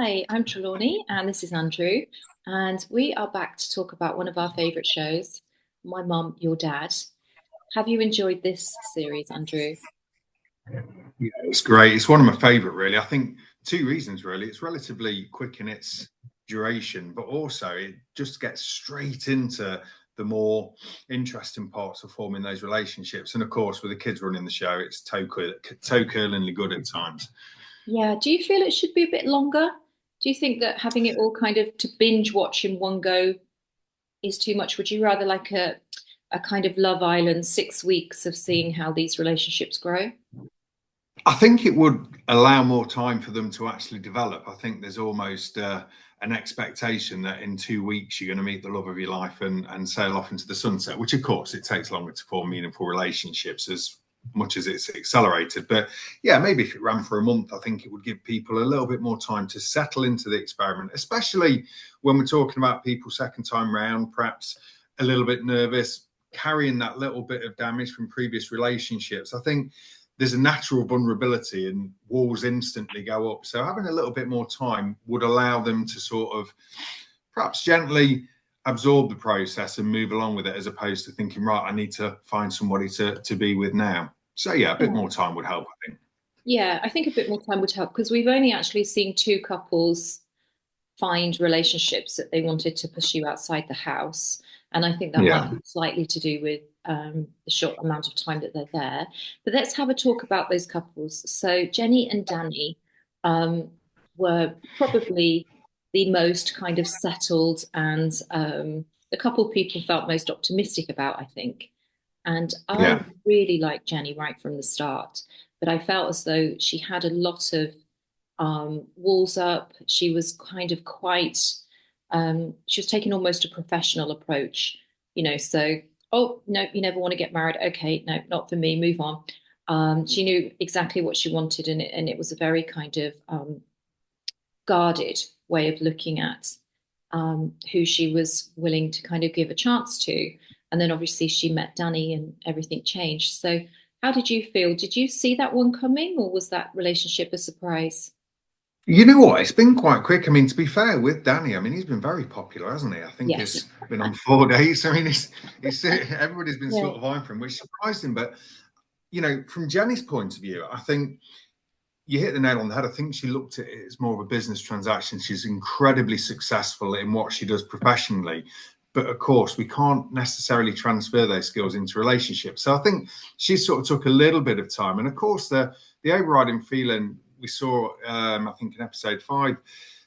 Hi, I'm Trelawney, and this is Andrew, and we are back to talk about one of our favourite shows, My Mum, Your Dad. Have you enjoyed this series, Andrew? Yeah, it's great. It's one of my favourite, really. I think two reasons, really. It's relatively quick in its duration, but also it just gets straight into the more interesting parts of forming those relationships. And of course, with the kids running the show, it's toe curlingly good at times. Yeah, do you feel it should be a bit longer? Do you think that having it all kind of to binge watch in one go is too much? Would you rather like a kind of Love Island 6 weeks of seeing how these relationships grow? I think it would allow more time for them to actually develop. I think there's almost an expectation that in 2 weeks you're going to meet the love of your life and sail off into the sunset, which of course it takes longer to form meaningful relationships as much as it's accelerated. But yeah, maybe if it ran for a month, I think it would give people a little bit more time to settle into the experiment, especially when we're talking about people second time round, perhaps a little bit nervous, carrying that little bit of damage from previous relationships. I think there's a natural vulnerability and walls instantly go up. So having a little bit more time would allow them to sort of perhaps gently absorb the process and move along with it, as opposed to thinking, right, I need to find somebody to be with now. So yeah, a bit more time would help, I think. Yeah, I think a bit more time would help because we've only actually seen two couples find relationships that they wanted to pursue outside the house. And I think that might Yeah. be slightly to do with the short amount of time that they're there. But let's have a talk about those couples. So Jenny and Danny um, were probably the most kind of settled and the couple people felt most optimistic about, I think. And I Yeah. really liked Jenny right from the start, but I felt as though she had a lot of walls up. She was kind of she was taking almost a professional approach, so, oh, no, you never want to get married. Okay, no, not for me, move on. She knew exactly what she wanted, and it was a very kind of guarded way of looking at who she was willing to kind of give a chance to. And then obviously she met Danny and everything changed. So, how did you feel? Did you see that one coming, or was that relationship a surprise? You know what? It's been quite quick. I mean, to be fair with Danny, I mean, he's been very popular, hasn't he? I think Yes. it's been on 4 days. I mean, it's everybody's been Yeah. sort of eyeing for him, which surprised him. But from Jenny's point of view, I think you hit the nail on the head. I think she looked at it as more of a business transaction. She's incredibly successful in what she does professionally. But of course, we can't necessarily transfer those skills into relationships. So I think she sort of took a little bit of time. And of course, the overriding feeling we saw, I think in episode 5,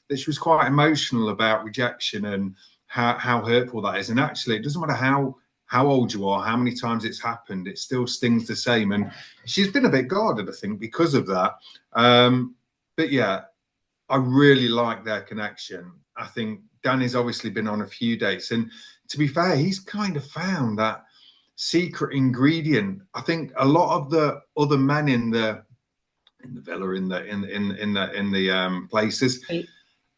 that she was quite emotional about rejection and how hurtful that is. And actually, it doesn't matter how old you are, how many times it's happened, it still stings the same. And she's been a bit guarded, I think, because of that. But yeah, I really like their connection. I think Danny's obviously been on a few dates, and to be fair, he's kind of found that secret ingredient. I think a lot of the other men in the villa, in the places, Right.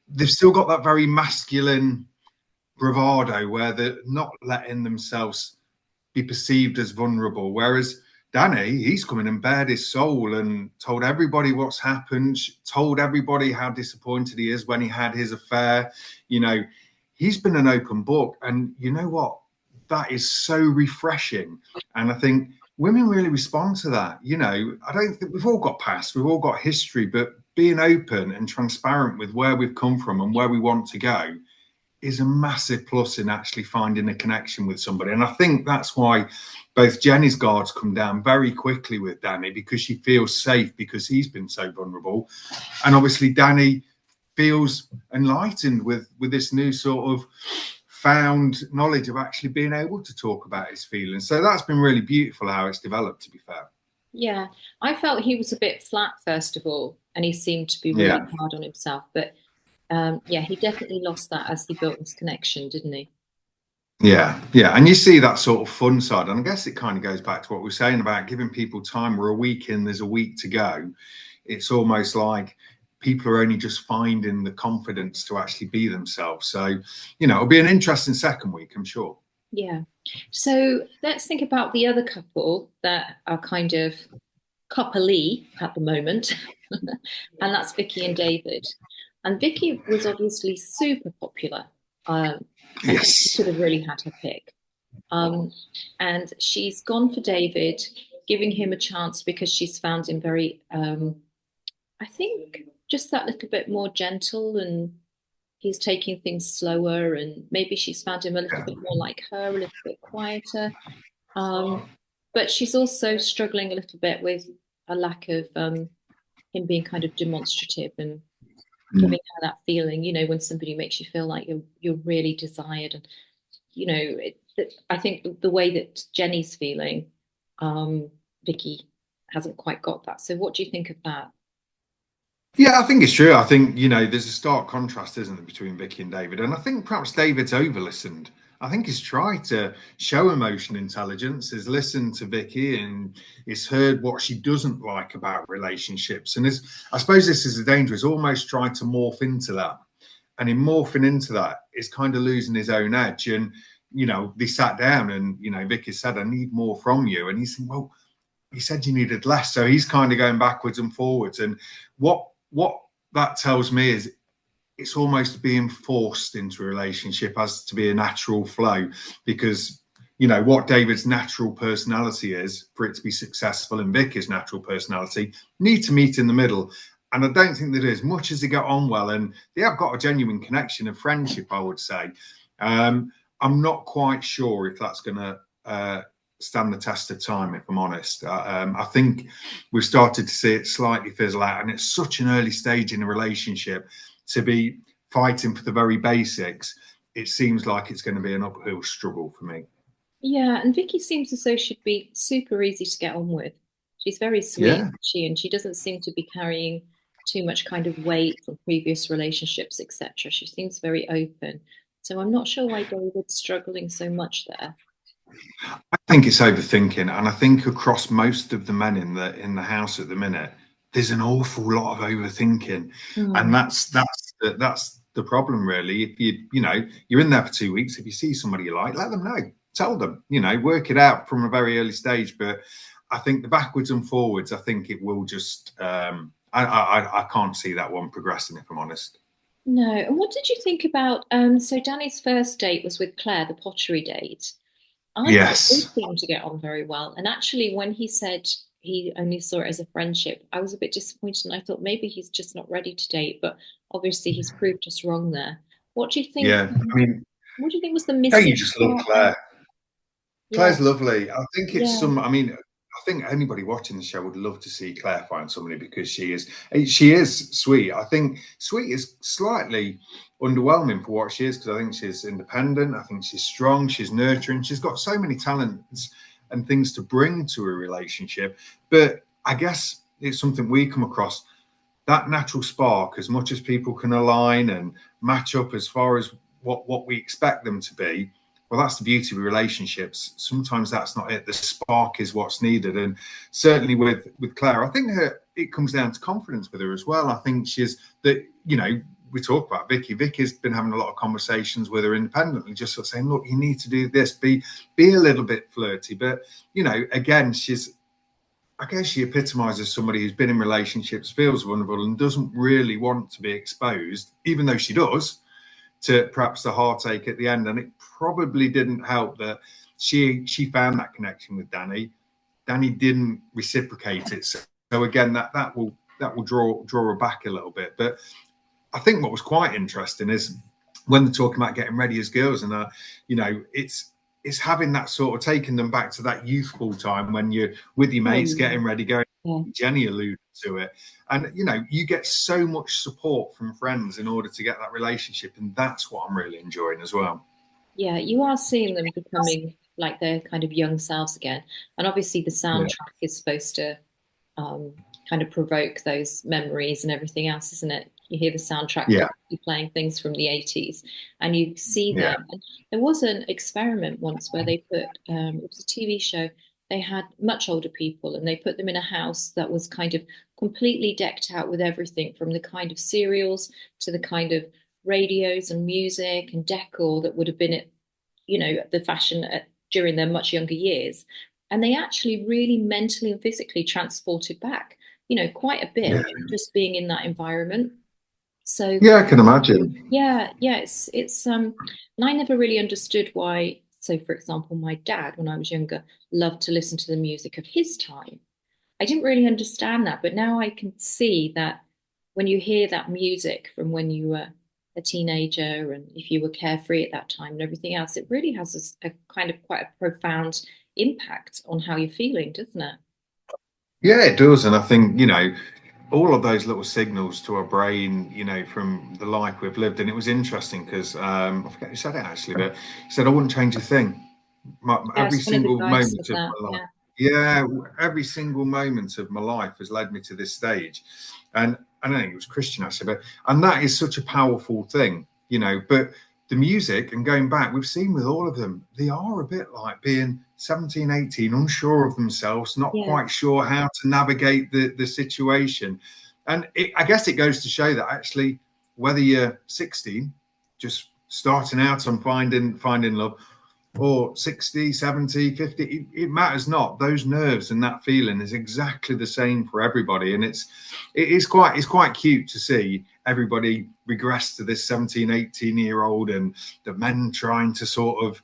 they've still got that very masculine bravado where they're not letting themselves be perceived as vulnerable. Whereas Danny, he's come in and bared his soul and told everybody what's happened, told everybody how disappointed he is when he had his affair. You know, he's been an open book. And you know what? That is so refreshing. And I think women really respond to that. I don't think we've all got past, we've all got history, but being open and transparent with where we've come from and where we want to go is a massive plus in actually finding a connection with somebody. And I think that's why both Jenny's guards come down very quickly with Danny, because she feels safe because he's been so vulnerable. And obviously Danny feels enlightened with this new sort of found knowledge of actually being able to talk about his feelings. So that's been really beautiful how it's developed, to be fair. Yeah, I felt he was a bit flat first of all, and he seemed to be really Yeah. hard on himself. But yeah, he definitely lost that as he built this connection, didn't he? Yeah, yeah, and you see that sort of fun side, and I guess it kind of goes back to what we are saying about giving people time. We're a week in, there's a week to go. It's almost like people are only just finding the confidence to actually be themselves. So, it'll be an interesting second week, I'm sure. Yeah. So let's think about the other couple that are kind of coupley at the moment, and that's Vicky and David. And Vicky was obviously super popular. I think she Yes. could have really had her pick. Um, and she's gone for David, giving him a chance because she's found him very, I think, just that little bit more gentle, and he's taking things slower. And maybe she's found him a little Yeah. bit more like her, a little bit quieter. Um, but she's also struggling a little bit with a lack of him being kind of demonstrative and Mm. giving her that feeling, when somebody makes you feel like you're really desired. And I think the way that Jenny's feeling, Vicky hasn't quite got that. So what do you think of that? Yeah, I think it's true. I think, there's a stark contrast, isn't there, between Vicky and David? And I think perhaps David's over listened. I think he's tried to show emotion intelligence, has listened to Vicky and he's heard what she doesn't like about relationships. And I suppose this is the danger, he's almost tried to morph into that. And in morphing into that, he's kind of losing his own edge. And, they sat down and, Vicky said, I need more from you. And he said, well, he said you needed less. So he's kind of going backwards and forwards. And what that tells me is it's almost being forced into a relationship as to be a natural flow, because what David's natural personality is for it to be successful and Vicky's natural personality need to meet in the middle. And I don't think that as much as they get on well and they have got a genuine connection of friendship, I would say. I'm not quite sure if that's going to stand the test of time, if I'm honest. I think we've started to see it slightly fizzle out, and it's such an early stage in a relationship to be fighting for the very basics. It seems like it's going to be an uphill struggle for me. Yeah, and Vicky seems as though she'd be super easy to get on with. She's very sweet, Yeah, and she doesn't seem to be carrying too much kind of weight from previous relationships, etc. She seems very open. So I'm not sure why David's struggling so much there. I think it's overthinking, and I think across most of the men in the house at the minute, there's an awful lot of overthinking, and Mm. that's the problem really. If you're in there for 2 weeks, if you see somebody you like, let them know, tell them, work it out from a very early stage. But I think the backwards and forwards, I think it will just. I can't see that one progressing, if I'm honest. No. And what did you think about so Danny's first date was with Claire, the pottery date. I thought they Yes. seemed to get on very well. And actually, when he said he only saw it as a friendship, I was a bit disappointed. And I thought maybe he's just not ready to date. But obviously, he's proved us wrong there. What do you think? Yeah. I mean, What do you think was the don't you missing just love part there? Claire? Yeah, Claire's lovely. I think it's yeah. some. I mean, I think anybody watching the show would love to see Claire find somebody because she is sweet. I think sweet is slightly underwhelming for what she is, because I think she's independent. I think she's strong. She's nurturing. She's got so many talents and things to bring to a relationship. But I guess it's something we come across, that natural spark, as much as people can align and match up as far as what we expect them to be. Well, that's the beauty of relationships. Sometimes that's not it. The spark is what's needed. And certainly with Claire, I think it comes down to confidence with her as well. I think she's that, we talk about Vicky. Vicky's been having a lot of conversations with her independently, just sort of saying, look, you need to do this, be a little bit flirty. But, again, I guess she epitomizes somebody who's been in relationships, feels vulnerable, and doesn't really want to be exposed, even though she does, to perhaps the heartache at the end. And it probably didn't help that she found that connection with Danny. Danny didn't reciprocate it. So again, that will draw her back a little bit. But I think what was quite interesting is when they're talking about getting ready as girls, and it's having that sort of taking them back to that youthful time when you're with your Oh, mates getting ready, going. yeah. Jenny alluded to it, and you get so much support from friends in order to get that relationship, and that's what I'm really enjoying as well. Yeah, you are seeing them becoming like their kind of young selves again. And obviously, the Yeah, soundtrack is supposed to um, kind of provoke those memories and everything else, isn't it? You hear the soundtrack yeah, constantly playing things from the 80s, and you see yeah, them. And there was an experiment once where they put, it was a TV show, they had much older people and they put them in a house that was kind of completely decked out with everything from the kind of cereals to the kind of radios and music and decor that would have been at, the fashion during their much younger years. And they actually really mentally and physically transported back, quite a yeah. bit just being in that environment. So Yeah, I can imagine. yeah, and I never really understood why. So, for example, my dad, when I was younger, loved to listen to the music of his time. I didn't really understand that, but now I can see that when you hear that music from when you were a teenager and if you were carefree at that time and everything else, it really has a kind of quite a profound impact on how you're feeling, doesn't it? Yeah, it does. And I think, all of those little signals to our brain, from the life we've lived. And it was interesting because I forget who said it actually, but he said, I wouldn't change a thing. Every Yes, one of the single guys said moment of that. my life. Yeah, Yeah, every single moment of my life has led me to this stage. And I don't think it was Christian actually, but and that is such a powerful thing, But the music and going back, we've seen with all of them, they are a bit like being 17, 18, unsure of themselves, not yeah, quite sure how to navigate the situation. And I guess it goes to show that actually, whether you're 16, just starting out on finding love, or 60, 70, 50, it matters not. Those nerves and that feeling is exactly the same for everybody. And it's quite cute to see everybody regress to this 17, 18-year-old and the men trying to sort of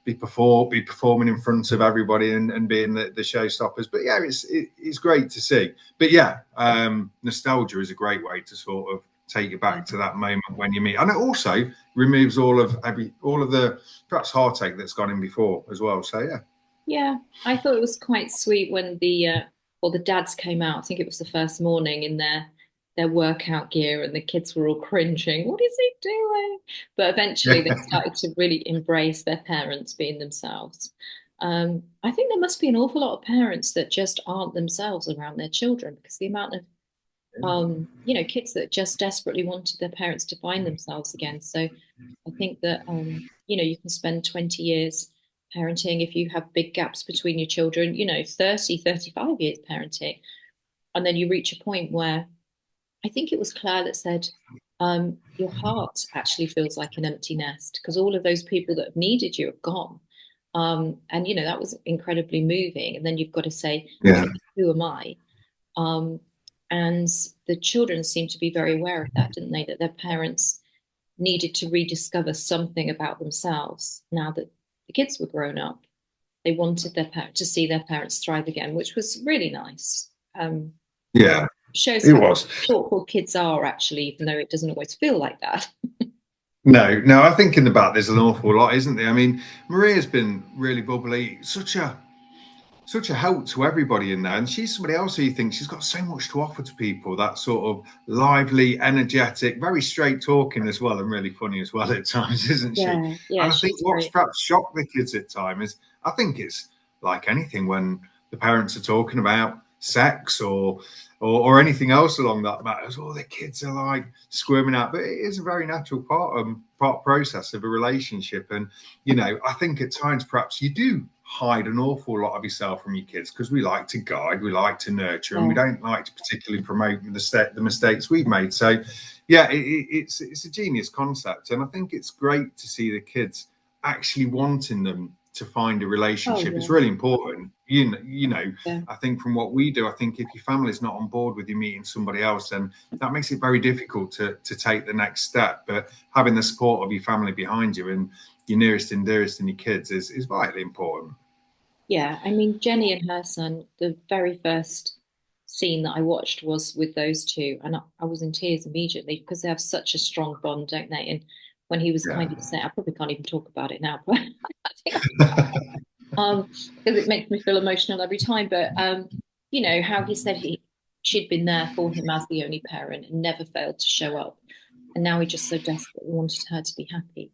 be performing in front of everybody and being the showstoppers. But yeah, it's great to see. But yeah, nostalgia is a great way to sort of take you yeah. back to that moment when you meet, and it also removes all of the perhaps heartache that's gone in before as well. So yeah, Yeah, I thought it was quite sweet when the dads came out. I think it was the first morning in their workout gear, and the kids were all cringing. What is he doing? But eventually, they yeah, started to really embrace their parents being themselves. I think there must be an awful lot of parents that just aren't themselves around their children because the amount of kids that just desperately wanted their parents to find themselves again. So I think that, you can spend 20 years parenting if you have big gaps between your children, 30, 35 years parenting. And then you reach a point where I think it was Claire that said, your heart actually feels like an empty nest because all of those people that have needed you are gone. And, that was incredibly moving. And then you've got to say, yeah, okay, who am I? Um, and the children seemed to be very aware of that, didn't they? That their parents needed to rediscover something about themselves now that the kids were grown up. They wanted their parents to see their parents thrive again, which was really nice. yeah. Shows It how was. thoughtful kids are, actually, even though it doesn't always feel like that. No, no. I think in the back there's an awful lot, isn't there? I mean, Maria's been really bubbly, such a help to everybody in there. And she's somebody else who you think she's got so much to offer to people. That sort of lively, energetic, very straight talking as well, and really funny as well at times, isn't she? Yeah, yeah, And I think she's what's great. perhaps shocked the kids at times is I think it's like anything when the parents are talking about sex or anything else along that matters. All the kids are like squirming out, but it is a very natural part process of a relationship. And I think at times perhaps you do hide an awful lot of yourself from your kids because we like to guide, we like to nurture, and we Yeah. don't like to particularly promote the mistakes we've made. So, yeah, it's a genius concept, and I think it's great to see the kids actually wanting them to find a Oh, relationship. It's yeah, really important. yeah, I think from what we do, I think if your family's not on board with you meeting somebody else, then that makes it very difficult to take the next step. But having the support of your family behind you and your nearest and dearest and your kids is vitally important. yeah. I mean, Jenny and her son, the very first scene that I watched was with those two, and I was in tears immediately because they have such a strong bond, don't they? And when he was Yeah. kind of saying, I probably can't even talk about it now, but I think um, because it makes me feel emotional every time. But how he said she'd been there for him as the only parent and never failed to show up, and now he just so desperately wanted her to be happy.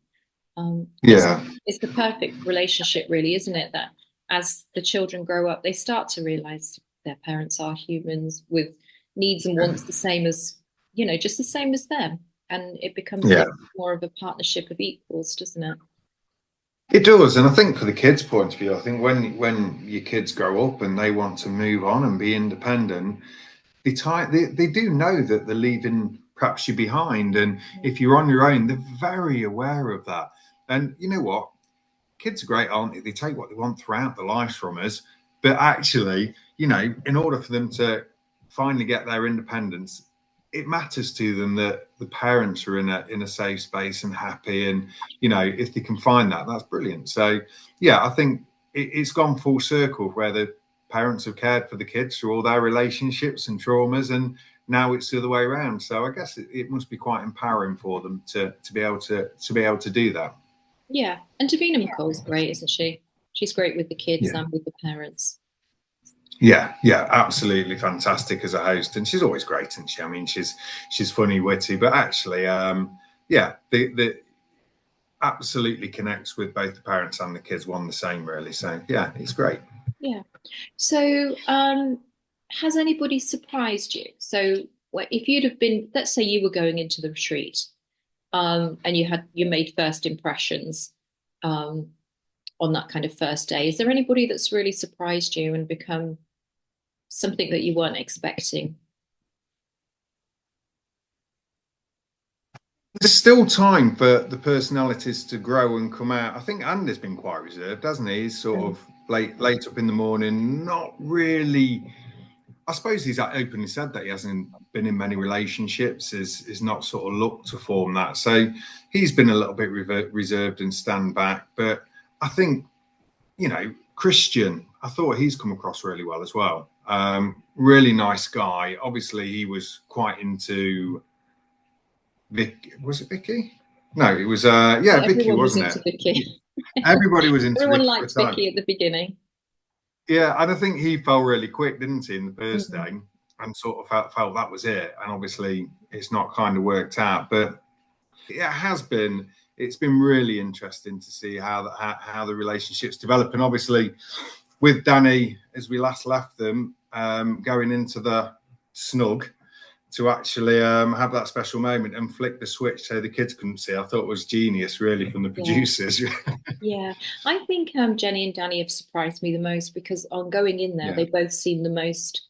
It's Yeah. it's the perfect relationship, really, isn't it? That as the children grow up, they start to realize their parents are humans with needs and wants the same as just the same as them, and it becomes a Yeah. little more of a partnership of equals, doesn't it? It does, and I think for the kids' point of view, I think when your kids grow up and they want to move on and be independent, they do know that they're leaving perhaps you behind, and if you're on your own, they're very aware of that. And you know what? Kids are great, aren't they? They take what they want throughout their lives from us, but actually, in order for them to finally get their independence, it matters to them that the parents are in a safe space and happy, and you know, if they can find that, that's brilliant. So yeah, I think it's gone full circle where the parents have cared for the kids through all their relationships and traumas, and now it's the other way around. So I guess it must be quite empowering for them to be able to do that. Yeah. And Davina McCall's great, isn't she? She's great with the kids Yeah. and with the parents. Yeah, yeah, absolutely fantastic as a host, and she's always great, isn't she? I mean, she's funny, witty, but actually, yeah, the absolutely connects with both the parents and the kids, one the same, really. So yeah, it's great. Yeah. So, has anybody surprised you? So, if you'd have been, let's say you were going into the retreat, and you made first impressions, um, on that kind of first day, is there anybody that's really surprised you and become something that you weren't expecting? There's still time for the personalities to grow and come out. I think Andy's been quite reserved, hasn't he? He's sort Mm. of late up in the morning, not really. I suppose he's openly said that he hasn't been in many relationships, is not sort of looked to form that. So he's been a little bit reserved and stand back. But I think, you know, Christian, I thought he's come across really well as well. Really nice guy. Obviously, he was quite into Vic. Was it Vicky? No, it was yeah, Vicky, Everyone was wasn't into it? Vicky. Everybody was into Everyone Vicky at liked the time. Vicky at the beginning. Yeah, and I think he fell really quick, didn't he, in the first Mm. day, and sort of felt that was it. And obviously, it's not kind of worked out, but it has been. It's been really interesting to see how the relationships develop, and obviously, with Danny, as we last left them, going into the snug to actually have that special moment and flick the switch so the kids couldn't see. I thought it was genius, really, from the Yeah. producers. Yeah. I think Jenny and Danny have surprised me the most because on going in there, Yeah. they both seem the most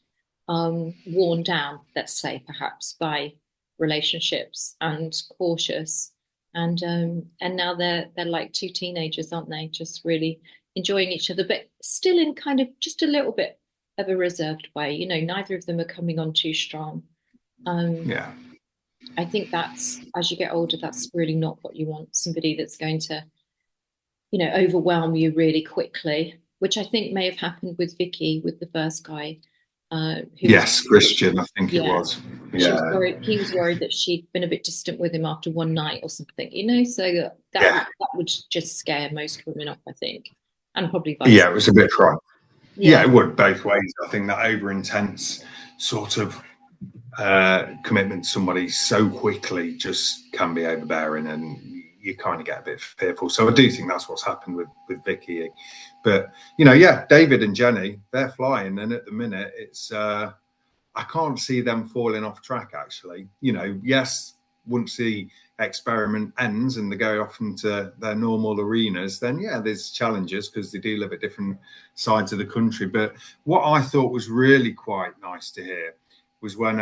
worn down, let's say, perhaps by relationships and cautious. And now they're like two teenagers, aren't they? Just really enjoying each other, but still in kind of just a little bit of a reserved way. You know, neither of them are coming on too strong. Um, Yeah. I think that's as you get older, that's really not what you want. Somebody that's going to, overwhelm you really quickly, which I think may have happened with Vicky, with the first guy, who was, Yes, Christian, I think it yeah, was. she was Yeah. worried. He was worried that she'd been a bit distant with him after one night or something, So Yeah. that would just scare most women off, I think, and probably vice Yeah, it was a bit frightening. Yeah, versa. it would both ways. I think that over intense sort of commitment to somebody so quickly just can be overbearing, and you kind of get a bit fearful. So I do think that's what's happened with Vicky. But yeah, David and Jenny, they're flying, and at the minute, it's I can't see them falling off track. Actually, yes, once the experiment ends and they go off into their normal arenas, then yeah, there's challenges because they do live at different sides of the country. But what I thought was really quite nice to hear was when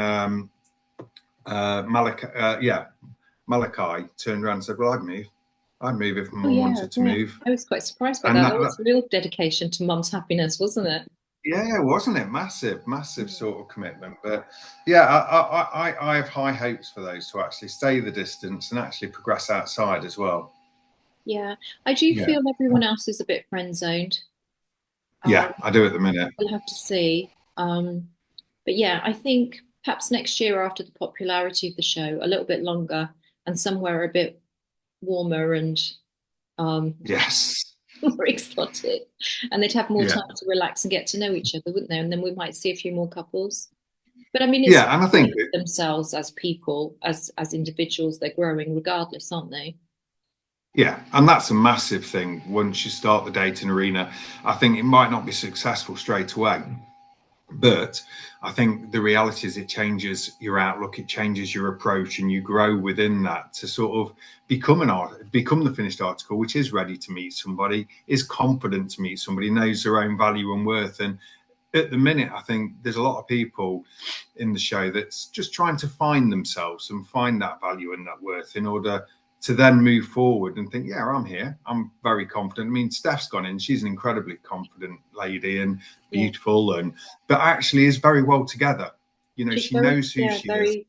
Malachi turned around and said, "Well, I'd move if my Oh mum yeah, wanted to yeah. move." I was quite surprised by And that. that, That that was real dedication to mum's happiness, wasn't it? yeah, wasn't it massive, massive Yeah. sort of commitment? But yeah, I have high hopes for those to actually stay the distance and actually progress outside as well. Yeah, I do Yeah, feel everyone else is a bit friend zoned. yeah, I do at the minute. We'll have to see. But yeah, I think perhaps next year after the popularity of the show, a little bit longer and somewhere a bit warmer and um, Yes, more exotic, and they'd have more yeah, time to relax and get to know each other, wouldn't they? And then we might see a few more couples. But I mean, it's yeah, and I think growing themselves as people, as individuals. They're growing regardless, aren't they? yeah, and that's a massive thing. Once you start the dating arena, I think it might not be successful straight away. But I think the reality is it changes your outlook, it changes your approach, and you grow within that to sort of become become the finished article, which is ready to meet somebody, is confident to meet somebody, knows their own value and worth. And at the minute, I think there's a lot of people in the show that's just trying to find themselves and find that value and that worth in order to then move forward and think, yeah, I'm here. I'm very confident. I mean, Steph's gone in. She's an incredibly confident lady and Yeah, beautiful, but actually is very well together. she's She very, knows who yeah, she is. very.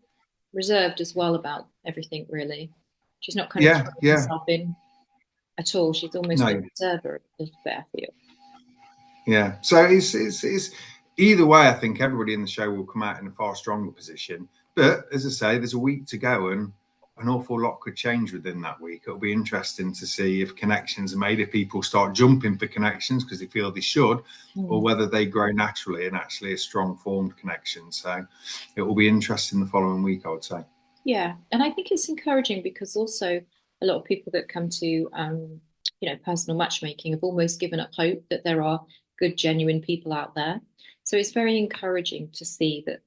reserved as well about everything, really. She's not kind of Yeah, throwing yeah, herself in at all. She's almost a no, reserver a little bit, I feel. yeah. So it's either way. I think everybody in the show will come out in a far stronger position. But as I say, there's a week to go, and an awful lot could change within that week. It'll be interesting to see if connections are made, if people start jumping for connections because they feel they should, or Mm. whether they grow naturally and actually a strong formed connection. So it will be interesting the following week, I would say. Yeah, and I think it's encouraging because also a lot of people that come to personal matchmaking have almost given up hope that there are good, genuine people out there. So it's very encouraging to see that,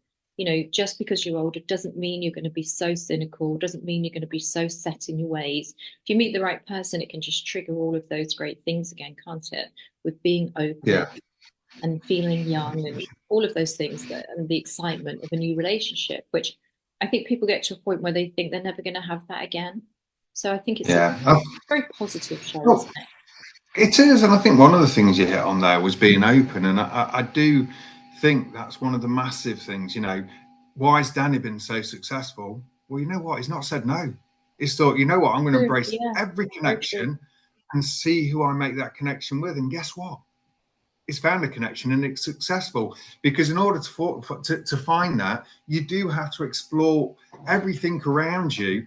just because you're older doesn't mean you're going to be so cynical, doesn't mean you're going to be so set in your ways. If you meet the right person, it can just trigger all of those great things again, can't it? With being open Yeah, and feeling young and all of those things and the excitement of a new relationship, which I think people get to a point where they think they're never going to have that again. So I think it's a yeah. very positive show, Oh, isn't it? it is, and I think one of the things you hit on there was being open, and I do think that's one of the massive things. Why has Danny been so successful? Well, you know what? He's not said no. He's thought, you know what? I'm going to True. embrace Yeah, every very true. connection and see who I make that connection with. And guess what? He's found a connection and it's successful because in order to find that, you do have to explore everything around you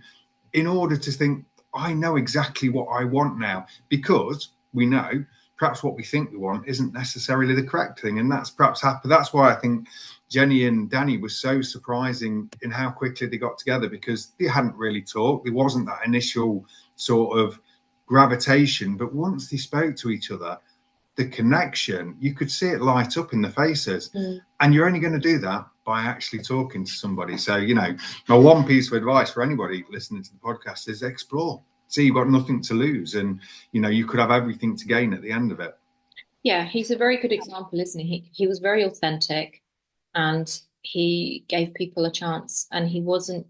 in order to think, I know exactly what I want now, because we know perhaps what we think we want isn't necessarily the correct thing. And that's perhaps happy. That's why I think Jenny and Danny was so surprising in how quickly they got together, because they hadn't really talked. There wasn't that initial sort of gravitation. But once they spoke to each other, the connection, you could see it light up in the faces. Mm. And you're only going to do that by actually talking to somebody. So, my one piece of advice for anybody listening to the podcast is explore. See, you've got nothing to lose, and you could have everything to gain at the end of it. Yeah, he's a very good example, isn't he? He was very authentic and he gave people a chance and he wasn't.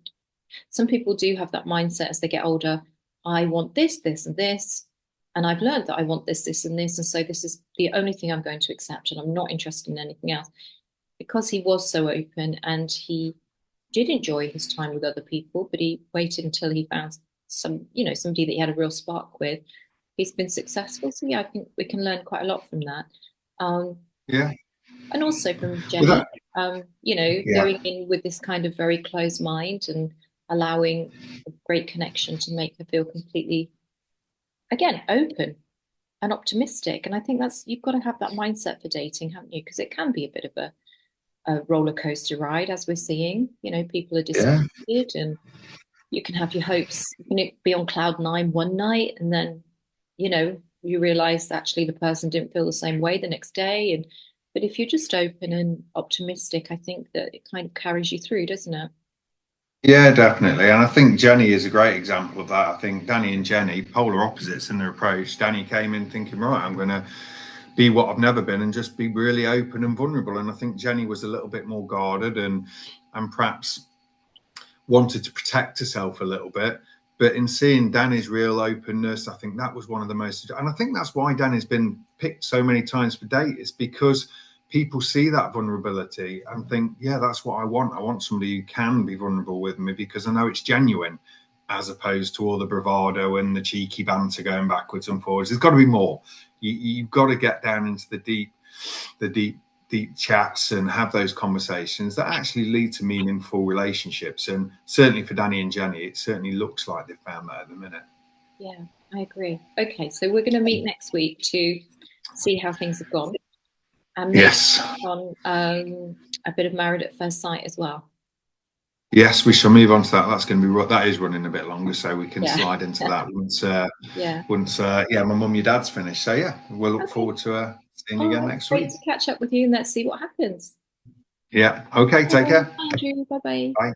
Some people do have that mindset as they get older. I want this, this, and this. And I've learned that I want this, this, and this. And so this is the only thing I'm going to accept. And I'm not interested in anything else. Because he was so open and he did enjoy his time with other people, but he waited until he found somebody that he had a real spark with. He's been successful. So yeah, I think we can learn quite a lot from that. Um, Yeah. and also from Well, Jenny, yeah. going in with this kind of very closed mind and allowing a great connection to make her feel completely, again, open and optimistic. And I think you've got to have that mindset for dating, haven't you? Because it can be a bit of a roller coaster ride, as we're seeing. People are Yeah. disappointed and you can have your hopes. You can be on cloud nine one night and then, you realize actually the person didn't feel the same way the next day. But if you're just open and optimistic, I think that it kind of carries you through, doesn't it? Yeah, definitely. And I think Jenny is a great example of that. I think Danny and Jenny, polar opposites in their approach. Danny came in thinking, right, I'm going to be what I've never been and just be really open and vulnerable. And I think Jenny was a little bit more guarded and perhaps wanted to protect herself a little bit. But in seeing Danny's real openness, I think that was one of the most, and I think that's why Danny's been picked so many times for date, is because people see that vulnerability and think, yeah, that's what I want. I want somebody who can be vulnerable with me because I know it's genuine, as opposed to all the bravado and the cheeky banter going backwards and forwards. There's got to be more. You've got to get down into the deep chats and have those conversations that actually lead to meaningful relationships. And certainly for Danny and Jenny, it certainly looks like they've found that at the minute. Yeah, I agree. Okay, so we're going to meet next week to see how things have gone and maybe Yes. on a bit of Married at First Sight as well. Yes, we shall move on to that. That's going to be that is running a bit longer, so we can Yeah. slide into that once Yeah. my mum, your dad's finished. So yeah, we'll look Okay. forward to seeing you All again right. next Great week. to catch up with you and let's see what happens. Yeah. Okay. Take Bye, care. Andrew. Bye bye. Bye.